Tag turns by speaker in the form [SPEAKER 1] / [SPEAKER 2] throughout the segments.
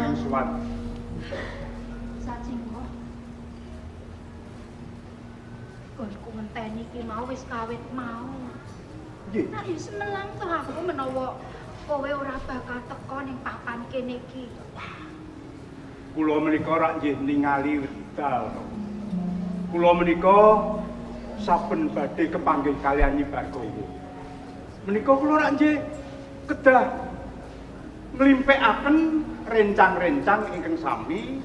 [SPEAKER 1] Ingkang Suwan.
[SPEAKER 2] Sajengko. Gonku ngenteni iki mau wis kawit mau.
[SPEAKER 1] Nggih.
[SPEAKER 2] Nek ya semelang to aku menawa kowe ora bakal teko ning papan kene iki.
[SPEAKER 1] Kula menika rak nggih ningali wedal. Kula menika saben badhe kepanggih kalian Nyi Bargawa. Menika kula rak nggih kedah nglimpekaken rencang-rencang ingkang sami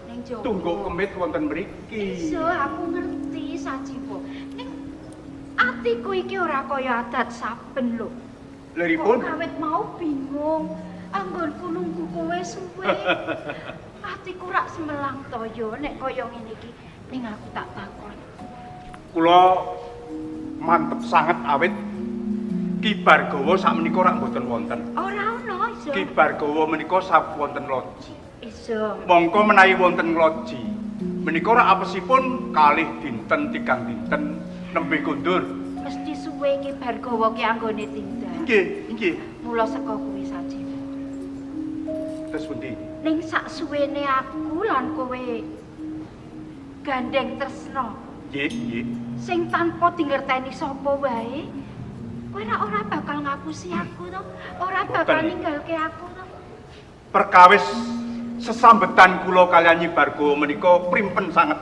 [SPEAKER 2] Ning Jawa.
[SPEAKER 1] tungguk kemit wonten mriki.
[SPEAKER 2] Iso aku ngerti Sajiwo. Ning atiku iki ora kaya adat saben lho.
[SPEAKER 1] Liripun
[SPEAKER 2] Kok kawit mau bingung. Anggonku nunggu kowe suwe. Atiku rak semelang toyo nek kaya ngene iki. Ning aku tak takon.
[SPEAKER 1] kula mantep sanget awit Ki Bargawa sakmenika rak mboten wonten.
[SPEAKER 2] Ora ono iso.
[SPEAKER 1] Ki Bargawa menika sawanten loji.
[SPEAKER 2] Iso.
[SPEAKER 1] Mongko menawi wonten loji menika rak apesipun kalih dinten tigang dinten nembe kondur.
[SPEAKER 2] Mesti suwe iki Bargawa ki anggone tindak.
[SPEAKER 1] Nggih, nggih.
[SPEAKER 2] Mula saka kuwi Sajiwo.
[SPEAKER 1] Terus pundi?
[SPEAKER 2] Ning sak suwene aku lan kowe gandeng tresno
[SPEAKER 1] Nggih, nggih.
[SPEAKER 2] sing tanpa dingerteni sapa wae, kowe ora bakal ngapusi aku to, ora bakal
[SPEAKER 1] Boten.
[SPEAKER 2] ninggalke aku to.
[SPEAKER 1] Perkawis sesambetan kula kaliyan Nyi Bargawa menika primpen sanget.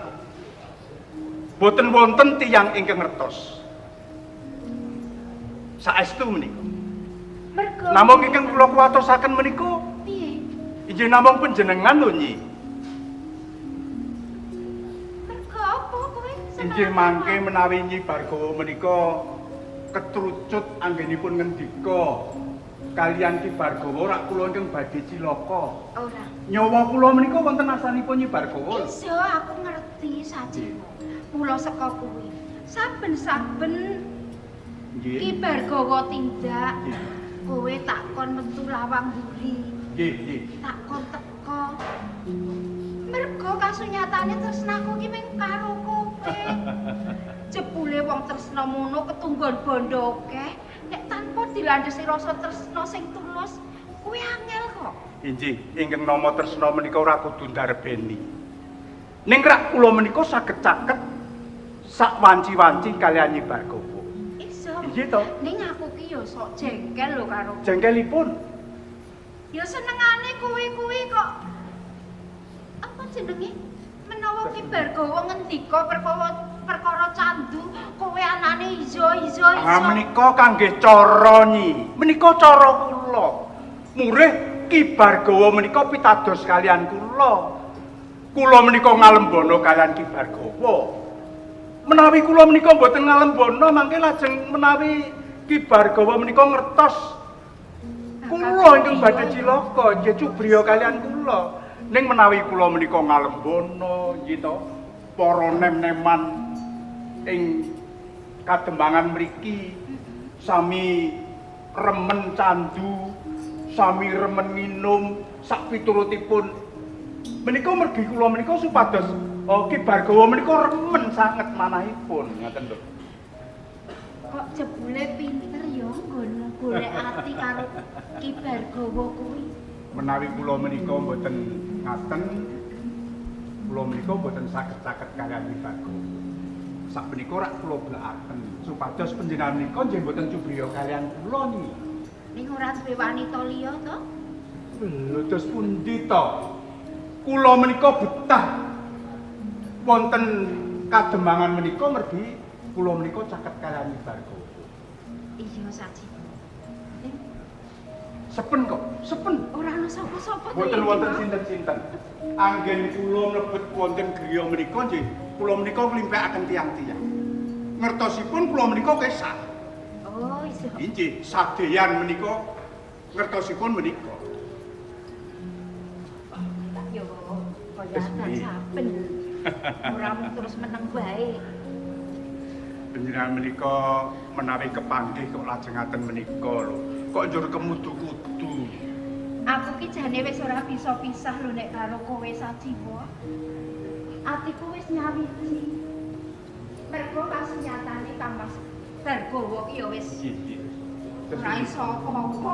[SPEAKER 1] Boten wonten tiyang ingkang ngertos. Saestu menika.
[SPEAKER 2] Mergo
[SPEAKER 1] Namung ingkang kula kuwatosaken menika
[SPEAKER 2] piye?
[SPEAKER 1] inggih namung panjenengan lho Nyi.
[SPEAKER 2] Mergo apa kowe seneng?
[SPEAKER 1] Inggih mangke menawi Nyi Bargawa menika ketrucut anggenipun ngendika kaliyan Ki Bargawa rak kula ingkang badhe cilaka.
[SPEAKER 2] Ora.
[SPEAKER 1] Nyawa kula menika wonten asanipun Nyi Bargawa.
[SPEAKER 2] Iso aku ngerti Sajiwo. Mula saka kuwi, saben-saben
[SPEAKER 1] Nggih.
[SPEAKER 2] Ki Bargawa tindak,
[SPEAKER 1] Nggih.
[SPEAKER 2] kowe takon metu lawang mburi.
[SPEAKER 1] Nggih, nggih.
[SPEAKER 2] Takon teko. Mergo kasunyatane tresnaku ki mung karo kowe. Jebule wong tresna mono ketunggon bondo akeh, nek tanpa dilandhesi rasa tresna sing tulus, kuwi angel kok.
[SPEAKER 1] Inggih, ingkang nama tresna menika ora kudu ndarbeni. Ning rak kula menika saged caket sak wanci-wanci kaliyan Nyi Bargawa.
[SPEAKER 2] Iso.
[SPEAKER 1] Inggih to?
[SPEAKER 2] Ning aku ki ya sok jengkel lho karo.
[SPEAKER 1] Jengkelipun.
[SPEAKER 2] Ya senengane kuwi kok. Apa jenenge? Menawa Ki Bargawa ngendika perkara candu, kowe anane ijo-ijo.
[SPEAKER 1] Ah menika kangge cara Nyi. Menika cara kula. Murih Ki Bargawa menika pitados kaliyan kula. Kula menika ngalembono kaliyan Ki Bargawa. Menawi kula menika mboten ngalembono mangke lajeng menawi Ki Bargawa menika ngertos kula ingkang badhe cilaka nggih cubriya kaliyan kula. Ning menawi kula menika ngalembono nggih to para nem-neman ing kadembangan mriki sami remen candu, sami remen minum sak piturutipun. Menika mergi kula menika supados Ki Bargawa menika remen sanget manahipun ngoten lho.
[SPEAKER 2] Kok jebule pinter ya nggon golek ati karo Ki Bargawa kuwi.
[SPEAKER 1] Menawi kula menika mboten ngaten, kula menika mboten saged-saged kaliyan Ki Bargawa. Sakmenika rak kula blekaken supados panjenengan menika nggih mboten cubriya kaliyan kula niki.
[SPEAKER 2] Ning ora duwe wanita liya to?
[SPEAKER 1] Lho terus pundi to? Kula menika betah wonten kadembangan menika mergi kula menika caket kaliyan Nyi Bargawa.
[SPEAKER 2] Iya Sajiwo. Ning
[SPEAKER 1] Sepen kok, sepen.
[SPEAKER 2] ora ana sapa-sapa to.
[SPEAKER 1] Boten
[SPEAKER 2] ya,
[SPEAKER 1] wonten
[SPEAKER 2] Ki, Mas?
[SPEAKER 1] sinten-sinten. Anggen kula mlebet wonten griya menika nggih, kula menika nglimpeaken tiyang-tiyang. Ngertosipun kula menika kesah.
[SPEAKER 2] Oh, iso.
[SPEAKER 1] Inggih, sadeyan menika ngertosipun menika.
[SPEAKER 2] Yo, kaya
[SPEAKER 1] Wis
[SPEAKER 2] adat
[SPEAKER 1] piye?
[SPEAKER 2] saben. Ora mung terus meneng bae.
[SPEAKER 1] Panjenengan menika menawi kepanggih kok lajengaken menika lho. Kok njur kemudu-kudu.
[SPEAKER 2] Aku ki jane wis ora bisa pisah lho nek karo kowe Sajiwo. Atiku wis nyawiji. Mergo kasunyatane Kang Mas Bargawa ki ya wis
[SPEAKER 1] Nggih, nggih.
[SPEAKER 2] ora iso apa-apa.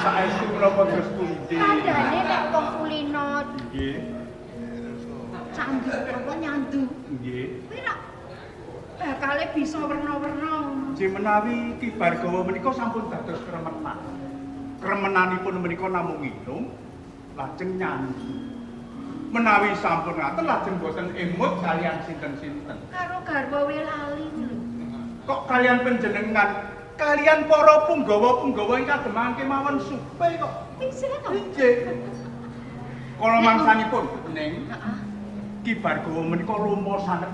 [SPEAKER 1] saestu menapa terus pundi?
[SPEAKER 2] Kandhane nek wong kulino
[SPEAKER 1] Nggih.
[SPEAKER 2] candu apa nyandu.
[SPEAKER 1] Nggih.
[SPEAKER 2] Kuwi rak bakale bisa werna-werna.
[SPEAKER 1] Menawi Ki Bargawa menika sampun dados kremenan. Kremenanipun menika namung minum lajeng nyanyi. Menawi sampun ngaten lajeng boten emut kalian sinten-sinten.
[SPEAKER 2] Karo garwa Welali lho.
[SPEAKER 1] Kok kalian panjenengan kalian para punggawa-punggawa ingkang demangke mawon supe kok.
[SPEAKER 2] Bisa to?
[SPEAKER 1] Nggih. Kala mangsanipun ning
[SPEAKER 2] Heeh.
[SPEAKER 1] Ki Bargawa menika lumah sanget.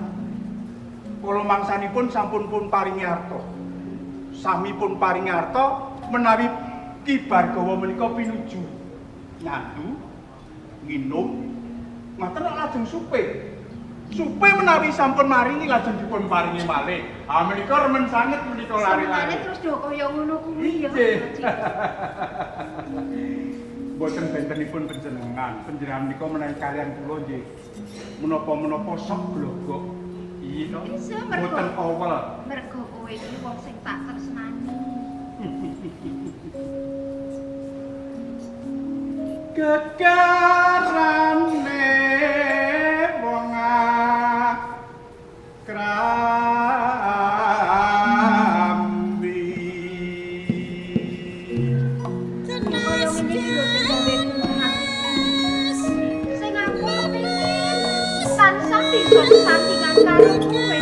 [SPEAKER 1] Kala mangsanipun sampun pun paringi arta. Sami pun paringi arta menawi Ki Bargawa menika pinuju nyandu, nginum, ngoten lajeng supe. Supe menawi sampun maringi lajeng dipun paringi malih. Ah menika remen sanget menika
[SPEAKER 2] Senengane
[SPEAKER 1] lari-lari.
[SPEAKER 2] terus do kaya ngono kuwi ya.
[SPEAKER 1] Nggih. Boten bentenipun panjenengan. Panjenengan menika menawi kalian kula nggih menapa-menapa sok glogok. Iya to.
[SPEAKER 2] Bisa, mergo.
[SPEAKER 1] Boten awel.
[SPEAKER 2] Mergo kowe iki wong sing tak tresnani.
[SPEAKER 1] Kekarane wong krambi.
[SPEAKER 2] Kaya ngene iki lho sing gawe hatiku. Sing aku kepengin tansah bisa sesandingan karo kowe.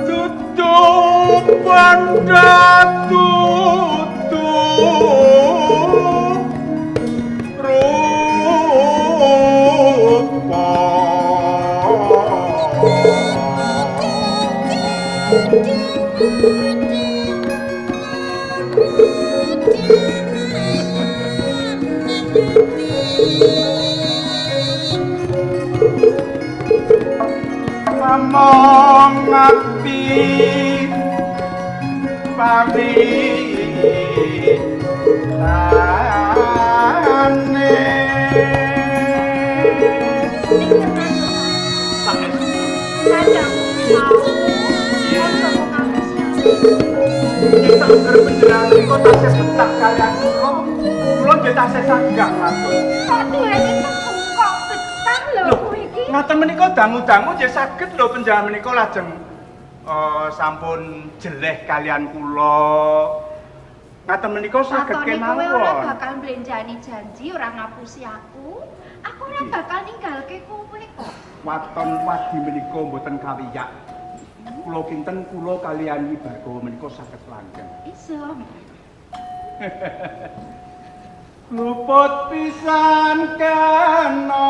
[SPEAKER 1] Tutup pada tutup rupa. Among ngati pami tane
[SPEAKER 2] Ning tenan kadang mau ojo kok ngapus.
[SPEAKER 1] kita uger penjenengan menika tasih betak kalian kula nggih tasih sanggah matur.
[SPEAKER 2] Kok duweni kok betah lho kowe iki.
[SPEAKER 1] Ngaten menika dangu-dangu nggih saged lho panjenengan menika lajeng sampun jeleh kalian kula. Ngaten menika saged
[SPEAKER 2] Atone kowe ora
[SPEAKER 1] kemawon.
[SPEAKER 2] bakal mblenjani janji ora ngapusi aku. Aku ora bakal ninggalke kowe kok.
[SPEAKER 1] Waton wadi menika mboten kawiyak. Kula kinten kula kalian Ki Bargawa menika saged langgeng.
[SPEAKER 2] Iso.
[SPEAKER 1] Luput pisan kena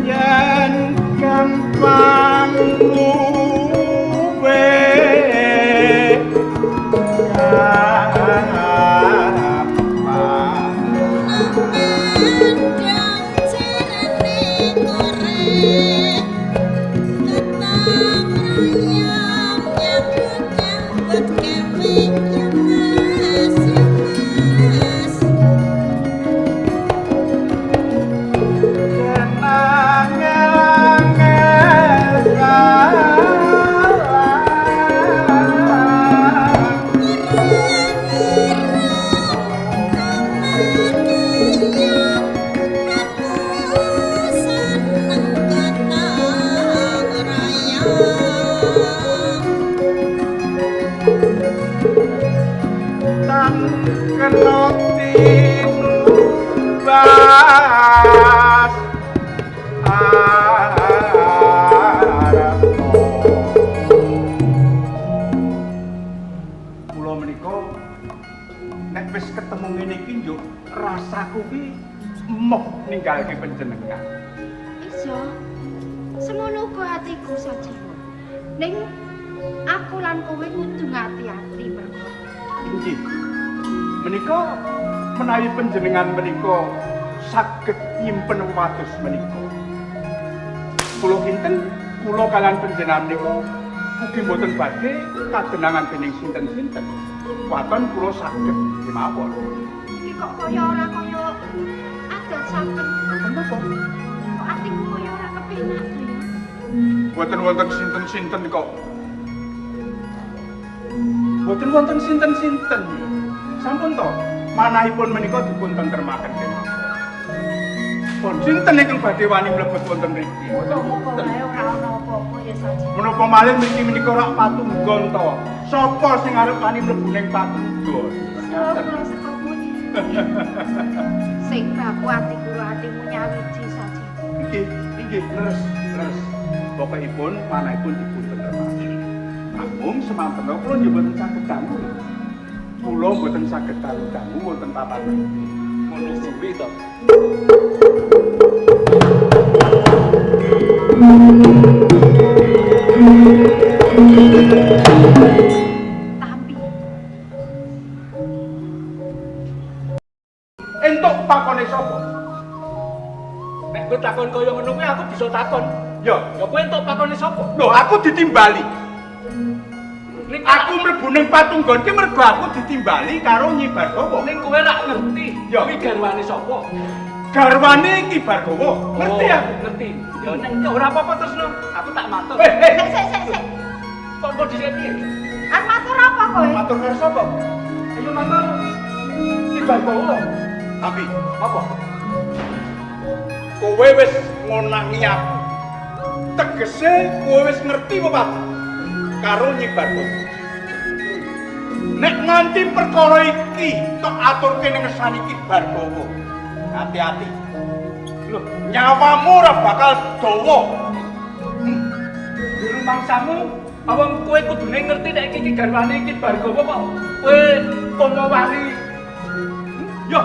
[SPEAKER 1] yen gampang luwe Kula menika nek wis ketemu ngene iki yo rasaku ki emoh ninggalke panjenengan.
[SPEAKER 2] Iso. Semono uga atiku sajiwa. Ning aku lan kowe kudu ngati-ati mergo.
[SPEAKER 1] Inggih. Menika menawi panjenengan menika saged nyimpen wates menika. kula kinten kula kalian panjenengan niku ugi mboten badhe kadenangan dening sinten-sinten. Waton kula saged kemawon.
[SPEAKER 2] Iki kok kaya ora kaya adat sampun.
[SPEAKER 1] Kenapa?
[SPEAKER 2] Kok atiku kaya ora kepenak to ya?
[SPEAKER 1] Boten wonten sinten-sinten kok. Boten wonten sinten-sinten. Sampun to, manahipun menika dipun tentremaken kemawon. Pun sinten ingkang badhe wani mlebet wonten mriki?
[SPEAKER 2] Muga-muga wae ora ana apa-apa ya Saji.
[SPEAKER 1] Menapa malih mriki menika rak patunggon to. Sapa sing arep wani mlebu ning patunggon?
[SPEAKER 2] Kula sekopmu. Sing baku atiku atimu nyawiji Saji.
[SPEAKER 1] Inggih, leres. Pokokipun manahipun dipun tentremaken. Namung semanten kula nggih mboten saged dangu. Kula mboten saged dangu wonten papan mriki. Ngono kuwi to.
[SPEAKER 2] Tapi
[SPEAKER 1] entuk pakone sapa?
[SPEAKER 3] Nek kowe takon kaya ngono kuwi aku bisa takon.
[SPEAKER 1] Ya
[SPEAKER 3] Kowe entuk pakone sapa?
[SPEAKER 1] lho aku ditimbali.
[SPEAKER 3] Ning
[SPEAKER 1] Aku mlebu ning patunggon ki mergo aku ditimbali karo Nyi Bargawa.
[SPEAKER 3] ning kowe rak ngerti.
[SPEAKER 1] Ya.
[SPEAKER 3] Kuwi garwane sapa?
[SPEAKER 1] Garwane Ki Bargawa. Ngerti aku.
[SPEAKER 3] Ngerti. Ya nek ora apa-apa Tresno, aku tak matur.
[SPEAKER 2] sik.
[SPEAKER 3] Kok kok dhisik piye?
[SPEAKER 2] Arep matur apa kowe?
[SPEAKER 1] Matur karo sapa?
[SPEAKER 3] Ayo matur. Ki Bargawa.
[SPEAKER 1] Tapi
[SPEAKER 3] Apa?
[SPEAKER 1] kowe wis ngonangi aku. Tegese kowe wis ngerti apa karo Nyi Bargawa. Nek nganti perkara iki tok aturke ning ngersani Ki Bargawa. Hati-hati. Lho, nyawamu ora bakal dawa.
[SPEAKER 3] Di rumangsamu awang kowe kudune ngerti nek iki garwane Ki Bargawa kok kowe komo wali.
[SPEAKER 1] Yo,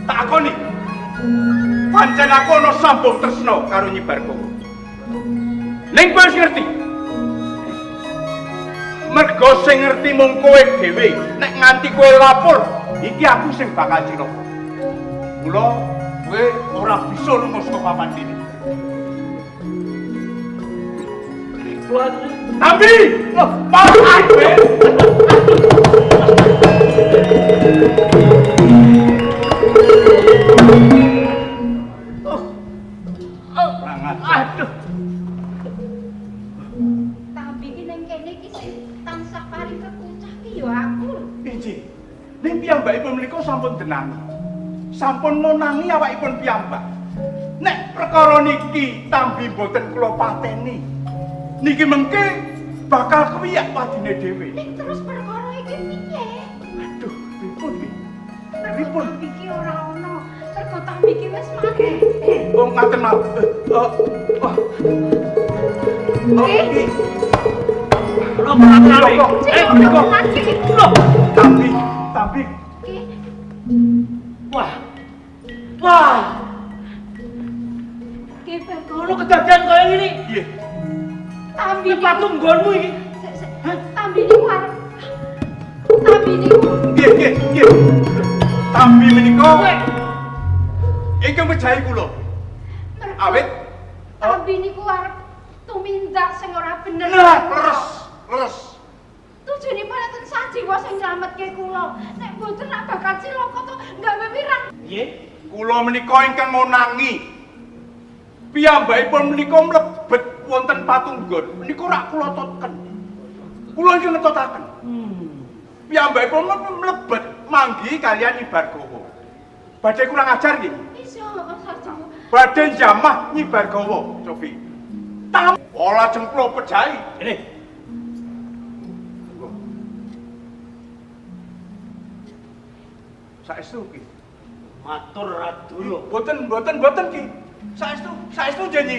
[SPEAKER 1] takoni. Pancen aku ana sambung tresna karo Nyi Bargawa. Ning kowe wis ngerti. Mergo sing ngerti mung kowe dhewe. Nek nganti kowe lapor, iki aku sing bakal cilaka. Mula kowe ora bisa lunga saka papan dene. Tapi, loh, papan kowe.
[SPEAKER 3] Aduh.
[SPEAKER 2] Tapi ki ning kene iki sing tansah paring kekucah ki ya aku.
[SPEAKER 1] Injih. Ning piyambakipun menika sampun denangi. Sampun ngonangi awakipun piyambak. Nek perkara niki tambi mboten kula pateni. Niki mengke bakal kewiyak padine dhewe.
[SPEAKER 2] Ning terus perkara iki piye?
[SPEAKER 1] Aduh, pripun iki?
[SPEAKER 2] Pripun iki ora ono. Mergo tambi ki wis mati.
[SPEAKER 1] Oh, ngaten mawon. Iki
[SPEAKER 3] Ora ora.
[SPEAKER 1] menika.
[SPEAKER 2] Lagi.
[SPEAKER 1] Tapi
[SPEAKER 2] Ki
[SPEAKER 3] Wah. Wah.
[SPEAKER 2] ki perkara
[SPEAKER 3] Ngono kedadian kaya ngene.
[SPEAKER 1] nggih.
[SPEAKER 2] tambi
[SPEAKER 3] Iki patunggonmu iki.
[SPEAKER 2] Sik. Tambi niku arep. Tambi niku
[SPEAKER 1] Nggih. Tambi menika
[SPEAKER 3] Kowe
[SPEAKER 1] ingkang mejahi kula. Awit
[SPEAKER 2] tambi niku arep tumindak sing ora bener.
[SPEAKER 1] leres.
[SPEAKER 2] Tujuanipun enten sajiwa sing nyelametke kula. Nek mboten nak bakal cilaka to gawe wirang.
[SPEAKER 3] piye?
[SPEAKER 1] Kula menika ingkang ngonangi. Piyambakipun menika mlebet wonten patunggon. Menika rak kula toten. Kula ingkang ngetotaken. Piyambakipun mlebet manggi kaliyan Nyi Bargawa. Badhe kurang ajar nggih.
[SPEAKER 2] Iso sajiwa.
[SPEAKER 1] Badhe jamah Nyi Bargawa, Sofi. Tam ola jengklo pejahi.
[SPEAKER 3] Ini.
[SPEAKER 1] Saestu ki.
[SPEAKER 3] Matur Radula.
[SPEAKER 1] Boten ki. Saestu janji.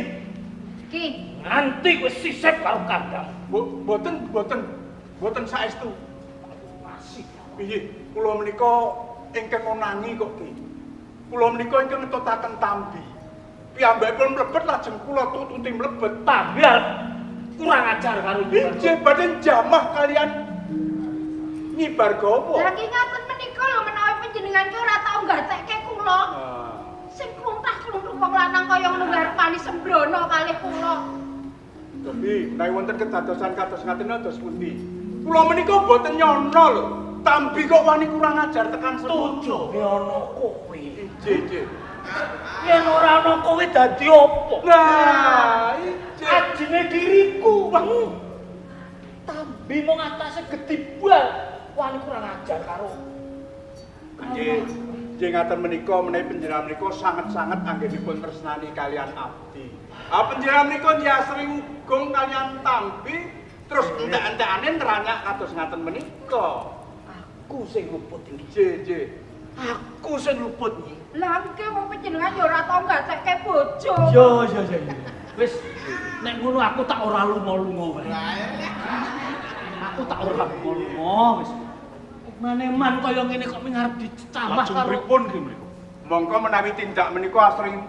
[SPEAKER 2] Ki,
[SPEAKER 3] Nganti kowe sisip karo kandang.
[SPEAKER 1] Boten saestu. Masih. Piye? Kula menika ingkang ngonangi kok ki. Kula menika ingkang ngetotaken tambi. Piyambakipun mlebet lajeng kula tututi mlebet.
[SPEAKER 3] Tambi arep kurang ajar karo
[SPEAKER 1] Injih badhe jamah kalian Nyi Bargawa.
[SPEAKER 2] lah ki ngaten menika lho menawi panjenengan ki ora tau gatekke kula.
[SPEAKER 1] Ah.
[SPEAKER 2] Sing kluntah-kluntuh wong lanang kaya ngono ngarep wani sembrono kalih kula.
[SPEAKER 1] Tapi menawi wonten kedadosan kados ngaten dados pundi? Kula menika boten nyono lho. Tambi kok wani kurang ajar tekan setuju.
[SPEAKER 3] Ya ana kowe.
[SPEAKER 1] Nggih.
[SPEAKER 3] Yen ora ana kowe dadi apa?
[SPEAKER 1] Nah, iki
[SPEAKER 3] Ajine diriku. Tambi mung atase gedibal. Wani kurang ajar karo.
[SPEAKER 1] nggih. Nggih ngaten menika menawi panjenengan menika sanget-sanget anggenipun tresnani kalian abdi. Panjenengan menika diasring ugung kalian Tambi terus entek-entekane neranyak kados ngaten menika.
[SPEAKER 3] Aku sing luput iki.
[SPEAKER 1] Nggih.
[SPEAKER 3] Aku sing luput iki.
[SPEAKER 2] Lah iki wong panjenengan ya ora tau gatekke bojo.
[SPEAKER 3] Yo. Wis nek ngono aku tak ora lunga-lunga wae. Aku tak ora lunga wis. Maneman kaya ngene kok ngarep dicamah karo
[SPEAKER 1] pripun iki mriku? Mongko menawi tindak menika asring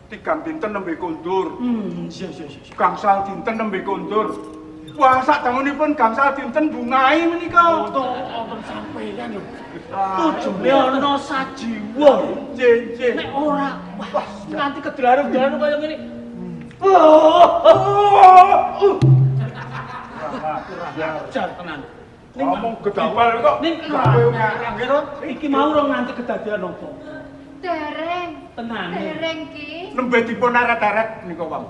[SPEAKER 1] 3 dinten nembe kondur.
[SPEAKER 3] Iya.
[SPEAKER 1] Gangsal dinten nembe kondur. Wah, sak dangunipun gangsal dinten bungai menika.
[SPEAKER 3] Wonten sampeyan lho. Tujune ana sajiwa.
[SPEAKER 1] Nggih.
[SPEAKER 3] Nek ora wah nganti kedrarum-drarum kaya ngene. Jar tenan.
[SPEAKER 1] Ngomong gedabal kok.
[SPEAKER 3] Ning iki mau rong nganti kedadian apa?
[SPEAKER 2] Dereng.
[SPEAKER 3] Tenane.
[SPEAKER 2] Dereng ki.
[SPEAKER 1] Nembe dipun aret-aret menika, Wong.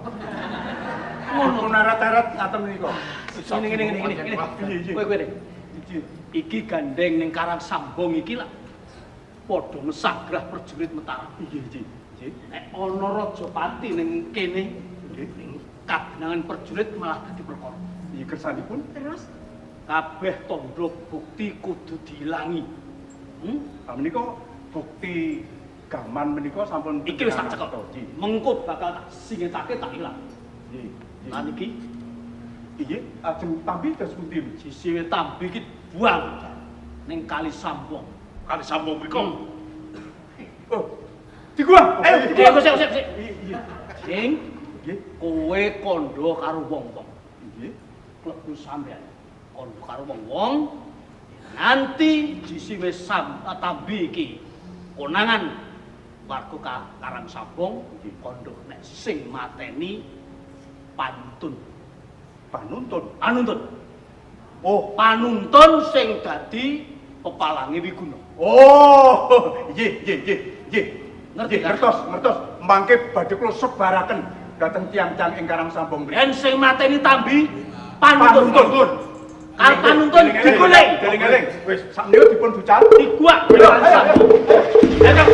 [SPEAKER 1] Ngono aret-aret ngaten menika.
[SPEAKER 3] Ngene. Kowe nek iki gandeng ning Karang Sambong iki lak padha mesagrah prajurit Mataram.
[SPEAKER 1] Nggih.
[SPEAKER 3] Nek ana Rajapati ning kene ning kabenangan prajurit malah dadi perkara.
[SPEAKER 1] Iki kersanipun
[SPEAKER 2] Terus
[SPEAKER 3] Kabeh tandha bukti kudu diilangi.
[SPEAKER 1] menika bukti gaman menika sampun
[SPEAKER 3] Iki wis tak cekel. Mengko bakal tak singetake tak ilang.
[SPEAKER 1] Nggih.
[SPEAKER 3] Lan iki
[SPEAKER 1] Iya, ajeng Tambi dados pundi?
[SPEAKER 3] sisiwe Tambi iki buang ning Kali Sambong.
[SPEAKER 1] Kali sambung mriku. Oh. Diguang. Ayo,
[SPEAKER 3] Sik.
[SPEAKER 1] Iya.
[SPEAKER 3] Sing
[SPEAKER 1] Nggih.
[SPEAKER 3] kowe kandha karo wong-wong.
[SPEAKER 1] Nggih.
[SPEAKER 3] Klebu sampean. Kandha karo wong-wong. Nanti sisiwe Tambi iki konangan warga Karang Sambong kandha nek sing mateni pantun. Panuntun. Oh, panuntun sing dadi pepalange Wiguna.
[SPEAKER 1] Oh, nggih.
[SPEAKER 3] Ngerti kan?
[SPEAKER 1] Ngertos. Mangke badhe kula sebaraken dhateng tiyang-tiyang ing Karang Sambong mriki.
[SPEAKER 3] Yen sing mateni Tambi panuntun. Kal panuntun digolek.
[SPEAKER 1] Eling-eling. Wis sakmenika dipun bucal.
[SPEAKER 3] Diguak. Ayo.